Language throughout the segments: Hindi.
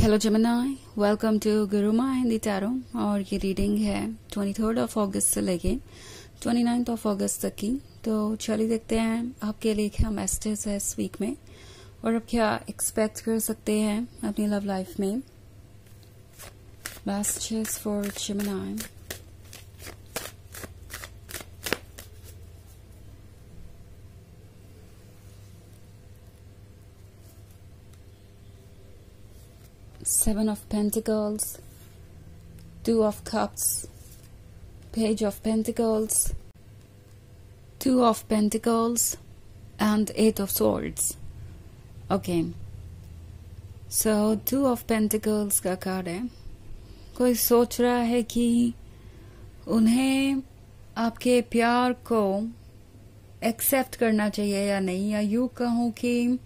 Hello Gemini, welcome to Gurumaa Hindi tarot. और ये रीडिंग है 23 अगस्त से लेके 29 अगस्त तक की। तो चलिए देखते हैं आपके लिए क्या मैसेजेस है इस वीक में और आप क्या एक्सपेक्ट कर सकते हैं अपनी लव लाइफ में। Messages for Gemini. Seven of Pentacles, Two of Cups, Page of Pentacles, Two of Pentacles, and Eight of Swords. Okay. So, Two of Pentacles का कार्ड है। कोई सोच रहा है कि उन्हें आपके प्यार को एक्सेप्ट करना चाहिए या नहीं, या यूं कहूं कि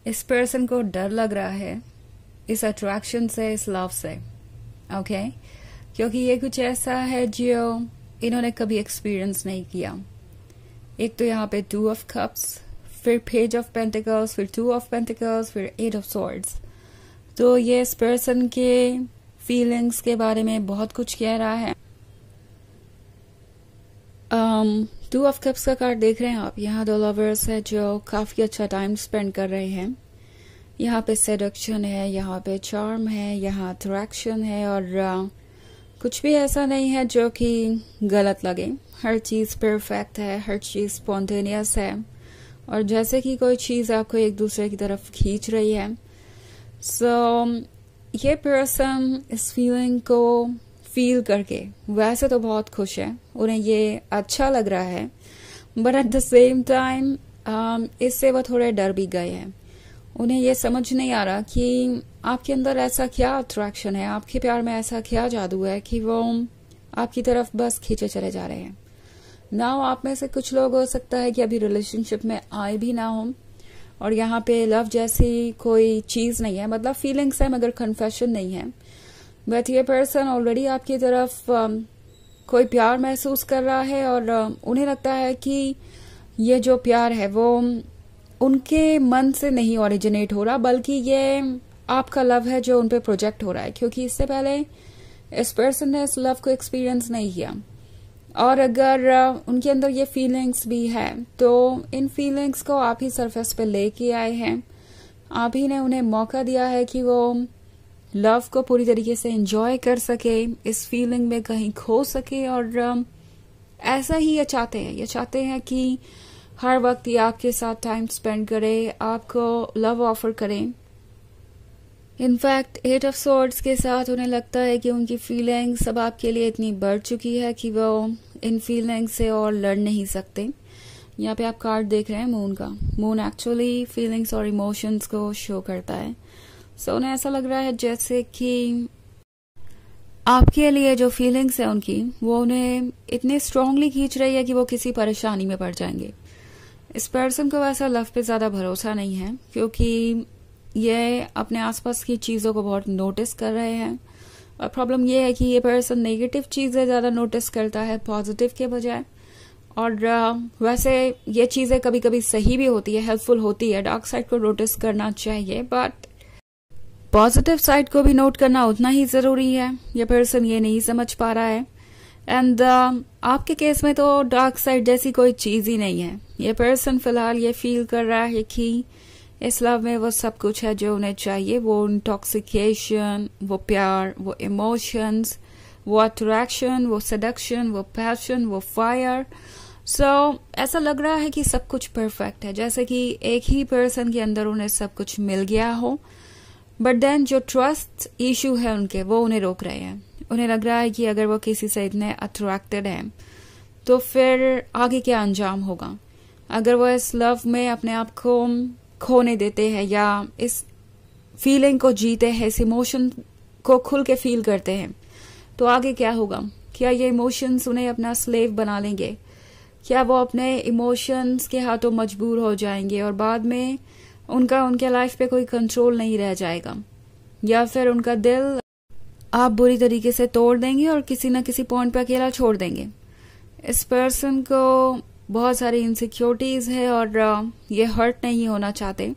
इस पर्सन को डर लग रहा है इस अट्रैक्शन से, इस लव से। ओके, क्योंकि ये कुछ ऐसा है जो इन्होंने कभी एक्सपीरियंस नहीं किया। एक तो यहाँ पे टू ऑफ कप्स, फिर पेज ऑफ पेंटिकल्स, फिर टू ऑफ पेंटिकल्स, फिर एट ऑफ सॉर्ड्स। तो ये इस पर्सन के फीलिंग्स के बारे में बहुत कुछ कह रहा है। टू ऑफ कप्स का कार्ड देख रहे हैं आप। यहाँ दो लवर्स है जो काफी अच्छा टाइम स्पेंड कर रहे हैं। यहाँ पे सेडक्शन है, यहाँ पे चार्म है, यहाँ अट्रैक्शन है, और कुछ भी ऐसा नहीं है जो कि गलत लगे। हर चीज परफेक्ट है, हर चीज स्पॉन्टेनियस है, और जैसे कि कोई चीज आपको एक दूसरे की तरफ खींच रही है। ये पर्सन इस फीलिंग को फील करके वैसे तो बहुत खुश है, उन्हें ये अच्छा लग रहा है, but at the same time इससे वो थोड़े डर भी गए हैं। उन्हें ये समझ नहीं आ रहा कि आपके अंदर ऐसा क्या अट्रैक्शन है, आपके प्यार में ऐसा क्या जादू है कि वो आपकी तरफ बस खींचे चले जा रहे हैं। नाउ आप में से कुछ लोग हो सकता है कि अभी रिलेशनशिप में आए भी ना हो, और यहाँ पे लव जैसी कोई चीज नहीं है, मतलब फीलिंग्स है मगर कन्फेशन नहीं है। बट ये पर्सन ऑलरेडी आपकी तरफ कोई प्यार महसूस कर रहा है, और उन्हें लगता है कि ये जो प्यार है वो उनके मन से नहीं ओरिजिनेट हो रहा, बल्कि ये आपका लव है जो उनपे प्रोजेक्ट हो रहा है, क्योंकि इससे पहले इस पर्सन ने इस लव को एक्सपीरियंस नहीं किया। और अगर उनके अंदर ये फीलिंग्स भी है तो इन फीलिंग्स को आप ही सरफेस पे लेके आए हैं। आप ही ने उन्हें मौका दिया है कि वो लव को पूरी तरीके से एंजॉय कर सके, इस फीलिंग में कहीं खो सके, और ऐसा ही ये चाहते हैं कि हर वक्त ये आपके साथ टाइम स्पेंड करे, आपको लव ऑफर करें। इनफैक्ट एट ऑफ सॉर्ड्स के साथ उन्हें लगता है कि उनकी फीलिंग्स अब आपके लिए इतनी बढ़ चुकी है कि वो इन फीलिंग्स से और लड़ नहीं सकते। यहाँ पे आप कार्ड देख रहे हैं मून का। मून एक्चुअली फीलिंग्स और इमोशंस को शो करता है। सो उन्हें ऐसा लग रहा है जैसे कि आपके लिए जो फीलिंग्स है उनकी, वो उन्हें इतने स्ट्रांगली खींच रही है कि वो किसी परेशानी में पड़ जाएंगे। इस पर्सन को वैसा लव पे ज्यादा भरोसा नहीं है, क्योंकि ये अपने आसपास की चीजों को बहुत नोटिस कर रहे हैं। और प्रॉब्लम ये है कि ये पर्सन नेगेटिव चीजें ज्यादा नोटिस करता है पॉजिटिव के बजाय। और वैसे ये चीजें कभी कभी सही भी होती है, हेल्पफुल होती है, डार्क साइड को नोटिस करना चाहिए, बट पॉजिटिव साइड को भी नोट करना उतना ही जरूरी है। ये पर्सन ये नहीं समझ पा रहा है। एंड आपके केस में तो डार्क साइड जैसी कोई चीज ही नहीं है। ये पर्सन फिलहाल ये फील कर रहा है कि इस लव में वो सब कुछ है जो उन्हें चाहिए। वो इंटॉक्सिकेशन, वो प्यार, वो इमोशंस, वो अट्रैक्शन, वो सेडक्शन, वो पैशन, वो फायर। ऐसा लग रहा है कि सब कुछ परफेक्ट है, जैसे कि एक ही पर्सन के अंदर उन्हें सब कुछ मिल गया हो। बट देन जो ट्रस्ट इशू है उनके, वो उन्हें रोक रहे हैं। उन्हें लग रहा है कि अगर वो किसी से इतने अट्रैक्टेड हैं तो फिर आगे क्या अंजाम होगा। अगर वो इस लव में अपने आप को खोने देते हैं या इस फीलिंग को जीते हैं, इस इमोशन को खुल के फील करते हैं, तो आगे क्या होगा। क्या ये इमोशंस उन्हें अपना स्लेव बना लेंगे? क्या वो अपने इमोशंस के हाथों मजबूर हो जाएंगे और बाद में उनके लाइफ पे कोई कंट्रोल नहीं रह जाएगा? या फिर उनका दिल आप बुरी तरीके से तोड़ देंगे और किसी न किसी पॉइंट पे अकेला छोड़ देंगे? इस पर्सन को बहुत सारी इनसिक्योरिटीज है और ये हर्ट नहीं होना चाहते।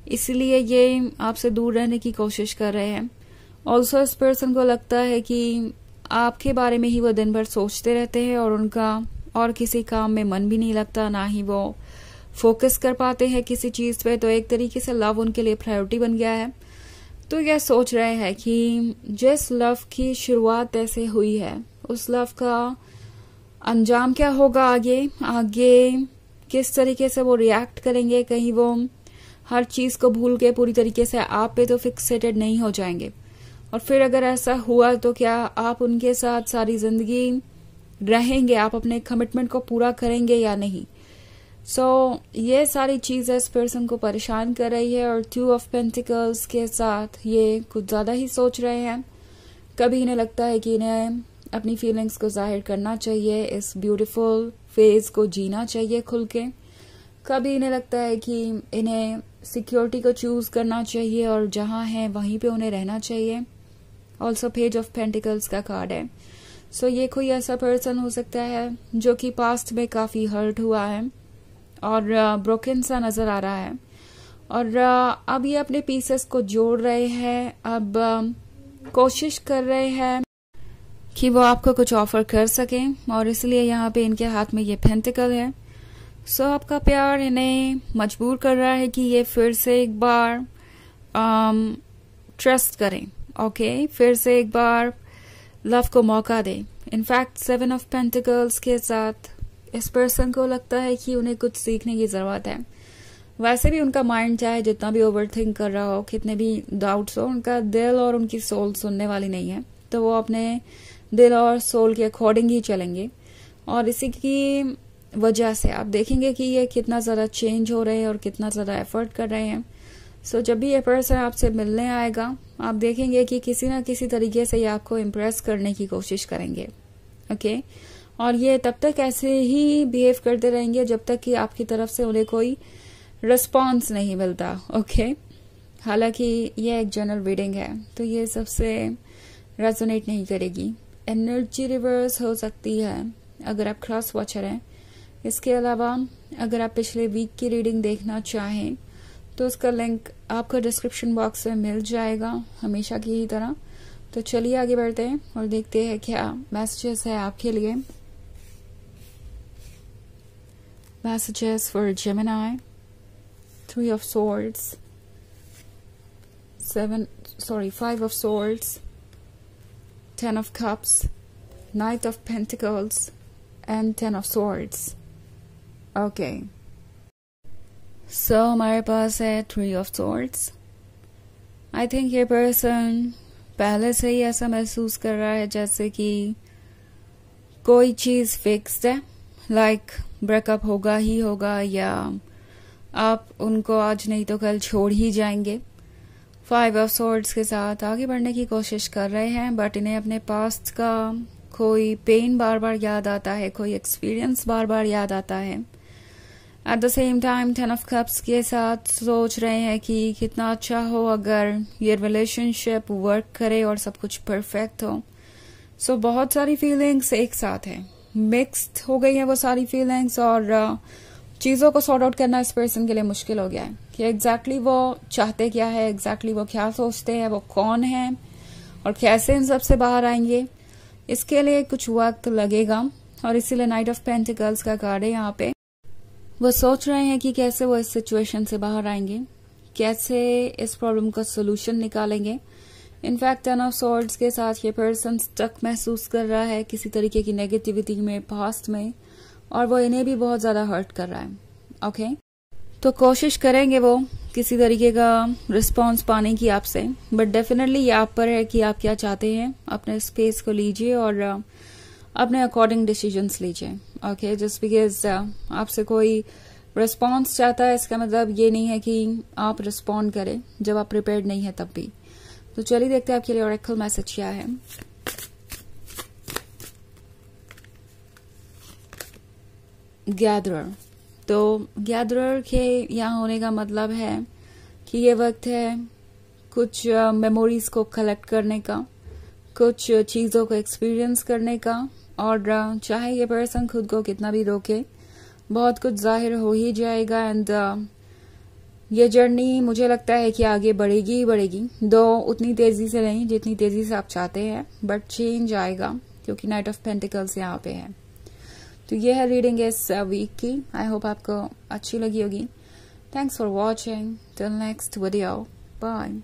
इसलिए ये आपसे दूर रहने की कोशिश कर रहे हैं। ऑल्सो इस पर्सन को लगता है कि आपके बारे में ही वो दिन भर सोचते रहते हैं और उनका और किसी काम में मन भी नहीं लगता, ना ही वो फोकस कर पाते हैं किसी चीज पे। तो एक तरीके से लव उनके लिए प्रायोरिटी बन गया है। तो यह सोच रहे हैं कि जिस लव की शुरुआत ऐसे हुई है उस लव का अंजाम क्या होगा, आगे किस तरीके से वो रिएक्ट करेंगे। कहीं वो हर चीज को भूल के पूरी तरीके से आप पे तो फिक्सेटेड नहीं हो जाएंगे, और फिर अगर ऐसा हुआ तो क्या आप उनके साथ सारी जिंदगी रहेंगे, आप अपने कमिटमेंट को पूरा करेंगे या नहीं। ये सारी चीजें इस पर्सन को परेशान कर रही है। और 2 ऑफ पेंटिकल्स के साथ ये कुछ ज्यादा ही सोच रहे हैं। कभी इन्हें लगता है कि इन्हें अपनी फीलिंग्स को जाहिर करना चाहिए, इस ब्यूटीफुल फेज को जीना चाहिए खुल के। कभी इन्हें लगता है कि इन्हें सिक्योरिटी को चूज करना चाहिए और जहां है वहीं पे उन्हें रहना चाहिए। ऑल्सो पेज ऑफ पेंटिकल्स का कार्ड है। ये कोई ऐसा पर्सन हो सकता है जो कि पास्ट में काफी हर्ट हुआ है और ब्रोकन सा नजर आ रहा है, और अब ये अपने पीसेस को जोड़ रहे हैं। अब कोशिश कर रहे हैं कि वो आपको कुछ ऑफर कर सकें, और इसलिए यहाँ पे इनके हाथ में ये पेंटिकल है। आपका प्यार इन्हें मजबूर कर रहा है कि ये फिर से एक बार ट्रस्ट करें, ओके, फिर से एक बार लव को मौका दें। इनफैक्ट 7 ऑफ पेंटिकल्स के साथ इस पर्सन को लगता है कि उन्हें कुछ सीखने की जरूरत है। वैसे भी उनका माइंड चाहे जितना भी ओवरथिंक कर रहा हो, कितने भी डाउट्स हो, उनका दिल और उनकी सोल सुनने वाली नहीं है। तो वो अपने दिल और सोल के अकॉर्डिंग ही चलेंगे, और इसी की वजह से आप देखेंगे कि ये कितना ज्यादा चेंज हो रहे हैं और कितना ज्यादा एफर्ट कर रहे हैं। जब भी ये पर्सन आपसे मिलने आएगा, आप देखेंगे कि किसी ना किसी तरीके से ये आपको इम्प्रेस करने की कोशिश करेंगे, ओके। और ये तब तक ऐसे ही बिहेव करते रहेंगे जब तक कि आपकी तरफ से उन्हें कोई रिस्पॉन्स नहीं मिलता, ओके। हालांकि ये एक जनरल रीडिंग है तो ये सबसे रेजोनेट नहीं करेगी। एनर्जी रिवर्स हो सकती है अगर आप क्रॉस वॉचर हैं। इसके अलावा अगर आप पिछले वीक की रीडिंग देखना चाहें तो उसका लिंक आपको डिस्क्रिप्शन बॉक्स में मिल जाएगा, हमेशा की ही तरह। तो चलिए आगे बढ़ते हैं और देखते हैं क्या मैसेजेस है आपके लिए। Messages for Gemini, 3 of swords, 5 of swords, 10 of cups, Knight of Pentacles and 10 of swords. Okay. हमारे पास है 3 of swords. I think ये पर्सन पहले से ही ऐसा महसूस कर रहा है जैसे कि कोई चीज फिक्स्ड है, लाइक ब्रेकअप होगा ही होगा, या आप उनको आज नहीं तो कल छोड़ ही जाएंगे। 5 of swords के साथ आगे बढ़ने की कोशिश कर रहे हैं, बट इन्हें अपने पास्ट का कोई पेन बार बार याद आता है, कोई एक्सपीरियंस बार बार याद आता है। At the same time 10 of cups के साथ सोच रहे हैं कि कितना अच्छा हो अगर ये रिलेशनशिप वर्क करे और सब कुछ परफेक्ट हो। बहुत सारी फीलिंग्स एक साथ है, मिक्स्ड हो गई है वो सारी फीलिंग्स, और चीजों को सॉर्ट आउट करना इस पर्सन के लिए मुश्किल हो गया है कि एग्जैक्टली वो चाहते क्या है, एग्जैक्टली वो क्या सोचते हैं, वो कौन है और कैसे इन सब से बाहर आएंगे। इसके लिए कुछ वक्त लगेगा, और इसीलिए नाइट ऑफ पेंटिकल्स का कार्ड है यहाँ पे। वो सोच रहे हैं कि कैसे वो इस सिचुएशन से बाहर आएंगे, कैसे इस प्रॉब्लम का सोल्यूशन निकालेंगे। इनफैक्ट 10 of swords के साथ ये पर्सन स्टक महसूस कर रहा है किसी तरीके की नेगेटिविटी में पास्ट में, और वो इन्हें भी बहुत ज्यादा हर्ट कर रहा है, ओके। तो कोशिश करेंगे वो किसी तरीके का रिस्पॉन्स पाने की आपसे, बट डेफिनेटली ये आप पर है कि आप क्या चाहते हैं। अपने स्पेस को लीजिए और अपने अकॉर्डिंग डिसीजंस लीजिए, ओके। जस्ट बिकॉज आपसे कोई रिस्पॉन्स चाहता है इसका मतलब ये नहीं है कि आप रिस्पॉन्ड करें जब आप प्रिपेयर्ड नहीं है तब भी। तो चलिए देखते हैं आपके लिए ऑरेकल मैसेज क्या है। गैदरर, तो गैदरर के यहाँ होने का मतलब है कि ये वक्त है कुछ मेमोरीज को कलेक्ट करने का, कुछ चीजों को एक्सपीरियंस करने का, और चाहे ये पर्सन खुद को कितना भी रोके बहुत कुछ जाहिर हो ही जाएगा। एंड ये जर्नी मुझे लगता है कि आगे बढ़ेगी ही बढ़ेगी, दो उतनी तेजी से नहीं जितनी तेजी से आप चाहते हैं, बट चेंज आएगा क्योंकि नाइट ऑफ पेंटिकल्स यहाँ पे है। तो ये है रीडिंग इस वीक की। आई होप आपको अच्छी लगी होगी। Thanks for watching. Till next video, bye.